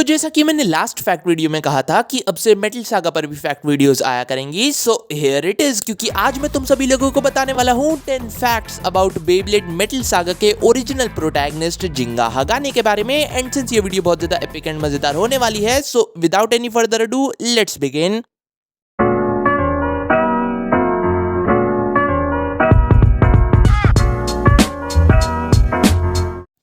जैसा कि मैंने लास्ट फैक्ट वीडियो में कहा था कि अब से मेटल सागा पर भी फैक्ट वीडियोस आया करेंगी, सो हियर इट इज, क्योंकि आज मैं तुम सभी लोगों को बताने वाला हूँ 10 facts about Beyblade metal saga के ओरिजिनल प्रोटैगनिस्ट जिंगा हगाने के बारे में। एंड सिंस ये वीडियो बहुत ज्यादा एपिक एंड मजेदार होने वाली है, so without any further ado let's begin.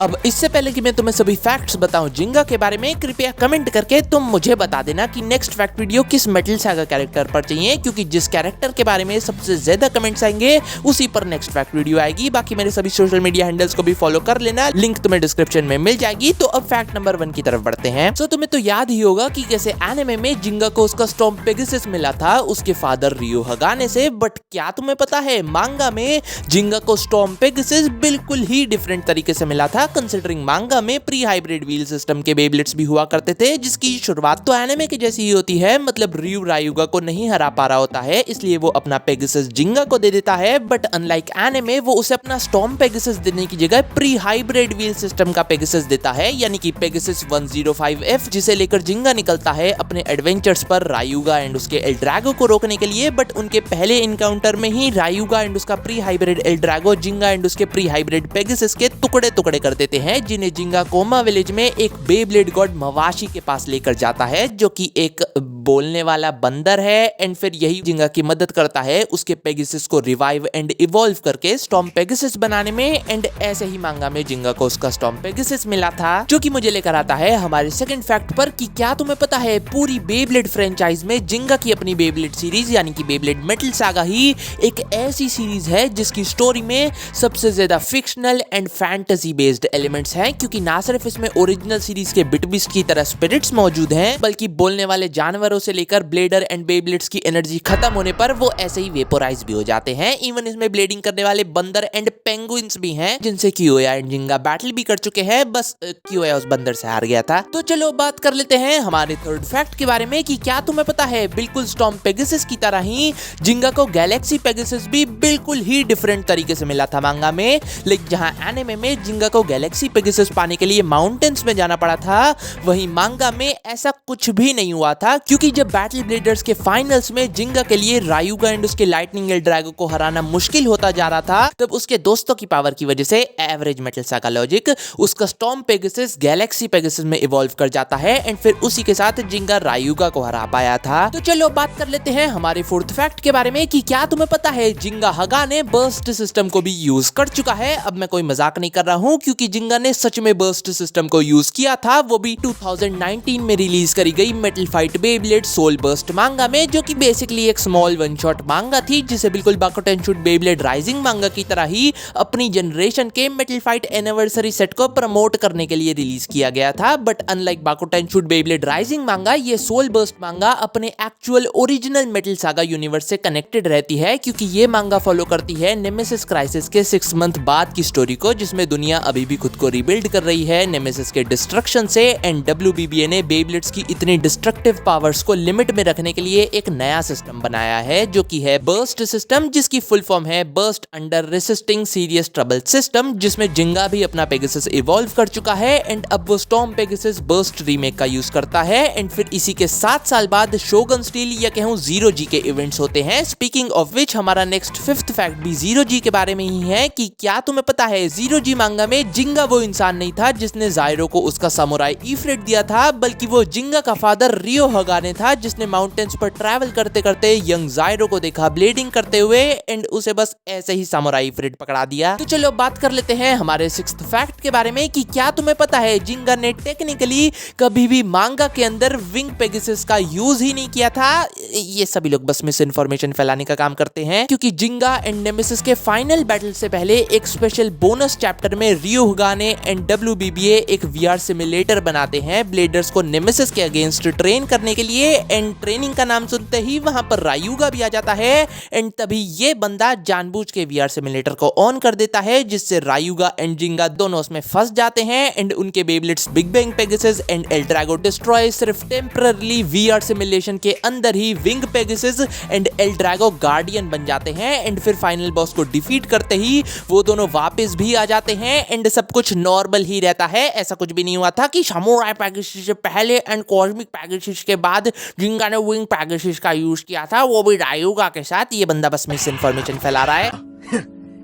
अब इससे पहले कि मैं तुम्हें सभी फैक्ट्स बताऊं जिंगा के बारे में, कृपया कमेंट करके तुम मुझे बता देना कि नेक्स्ट फैक्ट वीडियो किस मेटल सागा कैरेक्टर पर चाहिए, क्योंकि जिस कैरेक्टर के बारे में सबसे ज्यादा कमेंट्स आएंगे उसी पर नेक्स्ट फैक्ट वीडियो आएगी। बाकी मेरे सभी सोशल मीडिया हैंडल्स को भी फॉलो कर लेना, लिंक तुम्हें डिस्क्रिप्शन में मिल जाएगी। तो अब फैक्ट नंबर 1 की तरफ बढ़ते हैं। सो तुम्हें तो याद ही होगा कि कैसे एनिमे में जिंगा को उसका स्टॉर्म पेगासस मिला था उसके फादर रियो हगाने से, बट क्या तुम्हें पता है मांगा में जिंगा को स्टॉर्म पेगासस बिल्कुल ही डिफरेंट तरीके से मिला था। कंसिडरिंग मांगा में प्री हाइब्रिड व्हील सिस्टम के बेब्लेड्स भी हुआ करते थे, जिसकी शुरुआत तो एनिमे के जैसी ही होती है, मतलब रियो रायुगा को नहीं हरा पा रहा होता है इसलिए वो अपना पेगासस जिंगा को दे देता है। बट अनलाइक एनिमे वो उसे अपना स्टॉर्म पेगासस देने की जगह प्री हाइब्रिड व्हील सिस्टम का पेगासस देता है, यानी कि पेगासस 105F, जिसे लेकर जिंगा निकलता है अपने एडवेंचर्स पर रायुगा एंड उसके एल्ड्रागो को रोकने के लिए। बट उनके पहले इनकाउंटर में ही रायुगा एंड उसका प्री हाइब्रिड एल्ड्रागो जिंगा एंड उसके प्री हाइब्रिड पेगासस के टुकड़े टुकड़े कर देते हैं, जिन्हें जिंगा कोमा विलेज में एक बेब्लेड गॉड मवाशी के पास लेकर जाता है, जो कि एक बोलने वाला बंदर है। एंड फिर यही जिंगा की मदद करता है उसके पेगासस को रिवाइव एंड इवॉल्व करके स्टॉर्म पेगासस बनाने में। एंड ऐसे ही मांगा में जिंगा को उसका स्टॉर्म पेगासस मिला था, जो कि मुझे लेकर आता है हमारे सेकंड फैक्ट पर कि क्या तुम्हें पता है पूरी बेब्लेड फ्रेंचाइज में जिंगा की अपनी बेब्लेड सीरीज यानी कि बेब्लेड मेटल सागा ही एक ऐसी सीरीज है जिसकी स्टोरी में सबसे ज्यादा fictional and fantasy based elements हैं, क्योंकि ना सिर्फ इसमें ओरिजिनल सीरीज के बिटबीस्ट की तरह स्पिरिट्स मौजूद हैं, बल्कि बोलने वाले जानवरों से लेकर ब्लेडर एंड बेब्लेड्स की एनर्जी खत्म होने पर वो ऐसे ही वेपोराइज भी हो जाते हैं। इवन इसमें ब्लेडिंग करने वाले बंदर एंड पेंगुइन्स भी हैं, जिनसे कियोया एंड जिंगा बैटल भी कर चुके हैं, बस कियोया उस बंदर से हार गया था। तो चलो बात कर लेते हैं हमारे थर्ड फैक्ट के बारे में कि क्या तुम्हें पता है बिल्कुल स्टॉर्म पेगासस की तरह ही जिंगा को गैलेक्सी पेगासस भी बिल्कुल ही डिफरेंट तरीके से मिला था मांगा में। लेकिन जहां एनिमे में जिंगा को गैलेक्सी पेगासस पाने के लिए माउंटेन्स में जाना पड़ा था, वहीं मांगा में ऐसा कुछ भी नहीं हुआ था, क्योंकि जब बैटल ब्लेडर्स के फाइनल्स में जिंगा के लिए रायुगा एंड उसके लाइटनिंग एल्ड्रागो को हराना मुश्किल होता जा रहा था, तब उसके दोस्तों की पावर की वजह से एवरेज मेटल सागा लॉजिक उसका स्टॉर्म पेगासस गैलेक्सी पेगासस में इवॉल्व कर जाता है एंड फिर उसी के साथ जिंगा रायुगा को हरा पाया था। तो चलो बात कर लेते हैं हमारे फोर्थ फैक्ट के बारे में कि क्या तुम्हें पता है जिंगा हगाने बर्स्ट सिस्टम को भी यूज कर चुका है। अब मैं कोई मजाक नहीं कर रहा हूं, क्योंकि जिंगा ने सच में बर्स्ट सिस्टम को यूज किया था, वो भी 2019 में रिलीज करी गई Metal Fight Beyblade Soul burst manga में, जो कि बेसिकली एक स्मॉल वन शॉट मांगा थी, जिसे बिल्कुल बाकुटेन शूट बेब्लेड राइजिंग मांगा की तरह ही अपनी जनरेशन के मेटल फाइट एनिवर्सरी सेट को प्रमोट करने के लिए रिलीज किया गया था। But unlike Bakuten shoot Beyblade rising manga, ये सोल बर्स्ट मांगा अपने actual original metal saga universe से कनेक्टेड रहती है, क्योंकि ये मांगा फॉलो करती है नेमेसिस क्राइसिस के 6 मंथ बाद की स्टोरी को, जिसमें दुनिया अभी भी खुद को रिबिल्ड कर रही है नेमेसिस के डिस्ट्रक्शन से। एंड WBBA ने बेब्लेड्स की इतनी डिस्ट्रक्टिव पावर्स को लिमिट में रखने के लिए एक नया सिस्टम बनाया है, जो कि है बर्स्ट सिस्टम, जिसकी फुल फॉर्म है burst under resisting serious trouble system, जिसमें जिंगा भी अपना पेगासस इवॉल्व कर चुका है एंड अब वो स्टॉर्म पेगासस बर्स्ट रीमेक का यूज करता है। एंड फिर इसी के 7 साल बाद शोगन स्टील या कहूं जीरो जी के इवेंट्स होते हैं। स्पीकिंग ऑफ विच हमारा नेक्स्ट फिफ्थ फैक्ट भी जीरो जी के बारे में ही है कि क्या तुम्हें पता है जीरो जी मांगा में जिंगा वो इंसान नहीं था जिसने जायरो को उसका सामुराई ईफ्रिट दिया था, बल्कि वो जिंगा का फादर रियो हगाने था, जिसने माउंटेन्स पर ट्रैवल करते करते यंग जायरो को देखा ब्लेडिंग करते हुए एंड उसे बस ऐसे ही सामुराई ईफ्रिट पकड़ा दिया। तो चलो बात कर लेते हैं हमारे सिक्स्थ फैक्ट के बारे में कि क्या तुम्हें पता है जिंगा ने टेक्निकली कभी भी मांगा के अंदर विंग पेगासस का यूज ही नहीं किया था। ये सभी लोग बस मिस इन्फॉर्मेशन फैलाने का काम करते हैं, क्योंकि जिंगा एंड नेमेसिस के फाइनल बैटल से पहले एक स्पेशल बोनस चैप्टर में रियो हगाने एंड WBBA एक VR सिमुलेटर बनाते हैं ब्लेडर्स को नेमेसिस के अगेंस्ट ट्रेन करने के लिए। लिए एंड ट्रेनिंग का नाम सुनते ही वहां पर रायुगा भी आ जाता है एंड तभी ये बंदा जानबूझ के वीआर सिमुलेटर को ऑन कर देता है जिससे रायुगा एंड जिंगा दोनों उसमें फंस जाते हैं एंड उनके Beyblades big bang Pegasus and L Drago destroy सिर्फ टेम्पररी वीआर सिमुलेशन के अंदर ही wing Pegasus and L Drago guardian बन जाते हैं एंड फिर फाइनल बॉस को डिफीट करते ही वो दोनों वापस भी आ जाते हैं एंड सब कुछ नॉर्मल ही रहता है। ऐसा कुछ भी नहीं हुआ था कि सामुराई पेगासस से पहले एंड कॉस्मिक पेगासस के बाद जिंगा ने विंग पेगासस का यूज किया था, वो भी रायुगा के साथ। ये बंदा बस मिस इन्फॉर्मेशन फैला रहा है।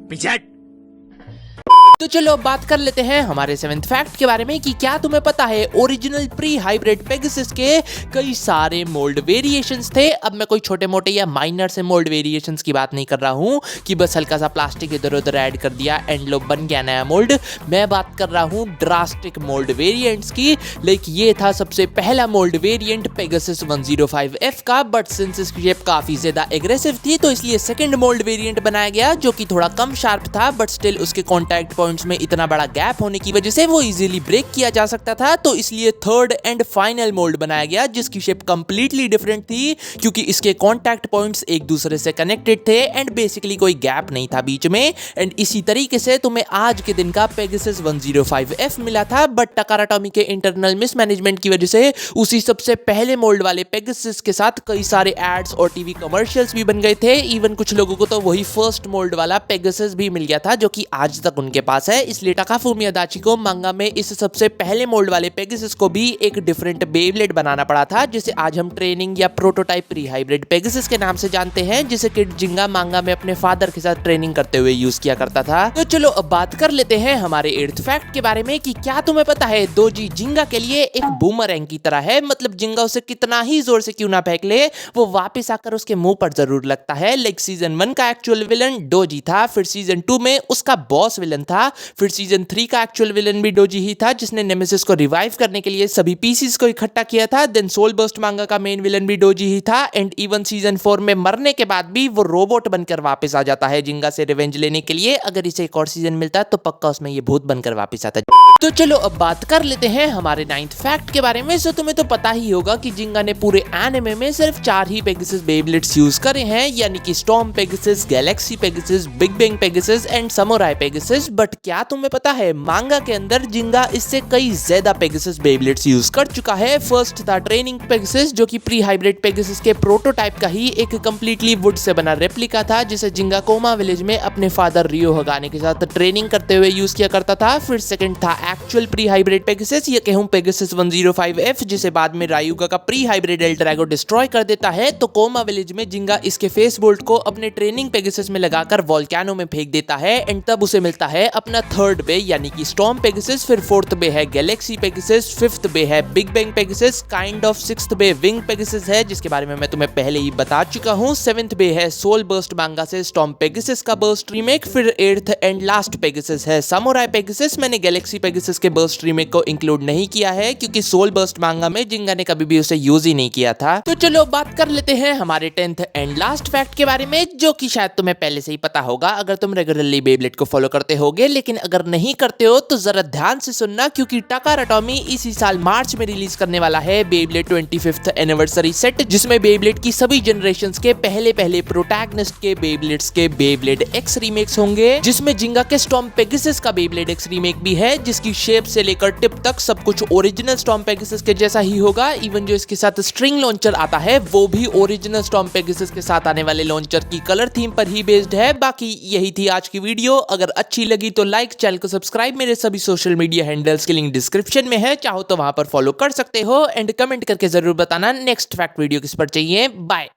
पीछे तो चलो अब बात कर लेते हैं हमारे 7th फैक्ट के बारे में कि क्या तुम्हें पता है ओरिजिनल प्री हाइब्रिड पेगासस के कई सारे मोल्ड वेरिएशंस थे। अब मैं कोई छोटे मोटे या माइनर से मोल्ड वेरिएशंस की बात नहीं कर रहा हूँ कि बस हल्का सा प्लास्टिक इधर उधर ऐड कर दिया एंड लो बन गया नया मोल्ड। मैं बात कर रहा हूँ ड्रास्टिक मोल्ड वेरिएंट्स की। लाइक ये था सबसे पहला मोल्ड वेरिएंट पेगासस 105F का, बट सिंस इसकी शेप काफी ज्यादा एग्रेसिव थी तो इसलिए सेकंड मोल्ड वेरिएंट बनाया गया जो कि थोड़ा कम शार्प था, बट स्टिल उसके कॉन्टैक्ट पॉइंट्स में इतना बड़ा गैप होने की वजह से वो इजीली ब्रेक किया जा सकता था। तो इसलिए थर्ड एंड फाइनल मोल्ड बनाया गया जिसकी शेप कंप्लीटली डिफरेंट थी क्योंकि इसके कॉन्टैक्ट पॉइंट्स एक दूसरे से कनेक्टेड थे एंड बेसिकली कोई गैप नहीं था बीच में। एंड इसी तरीके से तुम्हें आज के दिन का पेगासस 105F मिला था, बट टकारा टॉमी के इंटरनल मिसमैनेजमेंट की वजह से उसी सबसे पहले मोल्ड वाले पेगासस के साथ कई सारे एड्स और टीवी कमर्शियल्स भी बन गए थे। इवन कुछ लोगों को तो वही फर्स्ट मोल्ड वाला पेगासस भी मिल गया था जो कि आज तक उनके पास है। इसलिए टाकाफुमी अदाची को मांगा में इस सबसे पहले मोल्ड वाले पेगासस को भी एक डिफरेंट बेब्लेड बनाना पड़ा था जिसे आज हम ट्रेनिंग या प्रोटोटाइप प्री हाइब्रिड पेगासस के नाम से जानते हैं, जिसे किड जिंगा मांगा में अपने फादर के साथ ट्रेनिंग करते हुए यूज किया करता था। तो चलो अब बात कर लेते हैं हमारे 8th फैक्ट के बारे में कि क्या तुम्हें पता है दोजी जिंगा के लिए एक बूमरैंग की तरह है। मतलब जिंगा उसे कितना ही जोर से क्यों ना फेंक ले वो वापस आकर उसके मुंह पर जरूर लगता है। लाइक सीजन 1 का एक्चुअल विलन डोजी था, फिर सीजन 2 में उसका बॉस विलन था, फिर सीजन 3 का एक्चुअल विलन भी डोजी ही था जिसने नेमेसिस को रिवाइव करने के लिए सभी पीसीस को इकट्ठा किया था। देन सोल बर्स्ट मांगा का मेन विलन भी डोजी ही था एंड इवन सीजन 4 में मरने के बाद भी वो रोबोट बनकर वापस आ जाता है जिंगा से रिवेंज लेने के लिए। अगर इसे एक और सीजन मिलता तो पक्का उसमें ये भूत बनकर वापस आता। तो चलो अब बात कर लेते हैं हमारे 9th फैक्ट के बारे में। सो तुम्हें तो पता ही होगा कि जिंगा ने पूरे एनिमे में सिर्फ 4 ही पेगासस बेब्लेड्स यूज करे हैं, यानी कि Storm Pegasus, Galaxy Pegasus, big bang Pegasus and samurai Pegasus. But क्या तुम्हें पता है मांगा के अंदर जिंगा इससे कई ज्यादा पेगासस बेब्लेड्स यूज कर चुका है। फर्स्ट था ट्रेनिंग पेगासस जो कि प्री हाइब्रिड पेगासस के प्रोटोटाइप का ही एक कंप्लीटली वुड से बना रेप्लिका था जिसे जिंगा कोमा विलेज में अपने फादर रियो हगाने के साथ ट्रेनिंग करते हुए यूज किया करता था। फिर सेकंड था एक्चुअल प्री हाइब्रिड पेगासस, ये कहूं पेगासस 105F, जिसे बाद में रायुगा का pre hybrid L Drago destroy कर देता है। तो कोमा विलेज में जिंगा इसके फेस बोल्ट को अपने ट्रेनिंग पेगासस में लगाकर वोल्केनो में फेंक देता है एंड तब उसे मिलता है अपना थर्ड बे यानी कि स्टॉर्म पेगासस। फिर फोर्थ बे है गैलेक्सी पेगासस, फिफ्थ बे है Big bang Pegasus, kind of sixth bey Wing Pegasus है जिसके बारे में मैं तुम्हें पहले ही बता चुका हूं। सेवेंथ बे है सोल बर्स्ट मांगा से स्टॉर्म पेगासस का बर्स्ट रीमेक। फिर 8th एंड लास्ट पेगासस है सामुराई पेगासस। मैंने गैलेक्सी पेगासस के बर्स्ट रीमेक को इंक्लूड नहीं किया है क्योंकि सोल बर्स्ट मांगा में जिंगा ने कभी भी उसे यूज ही नहीं किया था। तो चलो बात कर लेते हैं हमारे 10th एंड लास्ट फैक्ट के बारे में जो कि शायद तुम्हें पहले से ही पता होगा अगर तुम रेगुलरली बेब्लेड को फॉलो करते होगे, लेकिन अगर नहीं करते हो तो जरा ध्यान से सुनना क्योंकि टाकारा टॉमी इसी साल मार्च में रिलीज करने वाला है बेब्लेड 25th एनिवर्सरी सेट, जिसमें बेब्लेड की सभी जनरेशंस के पहले प्रोटैगनिस्ट के बेब्लेड्स के बेब्लेड एक्स रीमेक्स होंगे, जिसमें जिंगा के स्टॉर्म पेगासस का बेब्लेड एक्स रीमेक भी है जिसकी शेप से लेकर टिप तक सब कुछ ओरिजिनल स्टॉर्म पेगासस के जैसा ही होगा। इवन जो इसके साथ स्ट्रिंग लॉन्चर आता है वो भी ओरिजिनल स्टॉर्म पेगासस के साथ आने वाले लॉन्चर की कलर थीम पर ही बेस्ड है। बाकी यही थी आज की वीडियो। अगर अच्छी लगी तो लाइक, चैनल को सब्सक्राइब, मेरे सभी सोशल मीडिया हैंडल्स के लिंक डिस्क्रिप्शन में है, चाहो तो वहां पर फॉलो कर सकते हो एंड कमेंट करके जरूर बताना नेक्स्ट फैक्ट वीडियो किस पर चाहिए। बाय।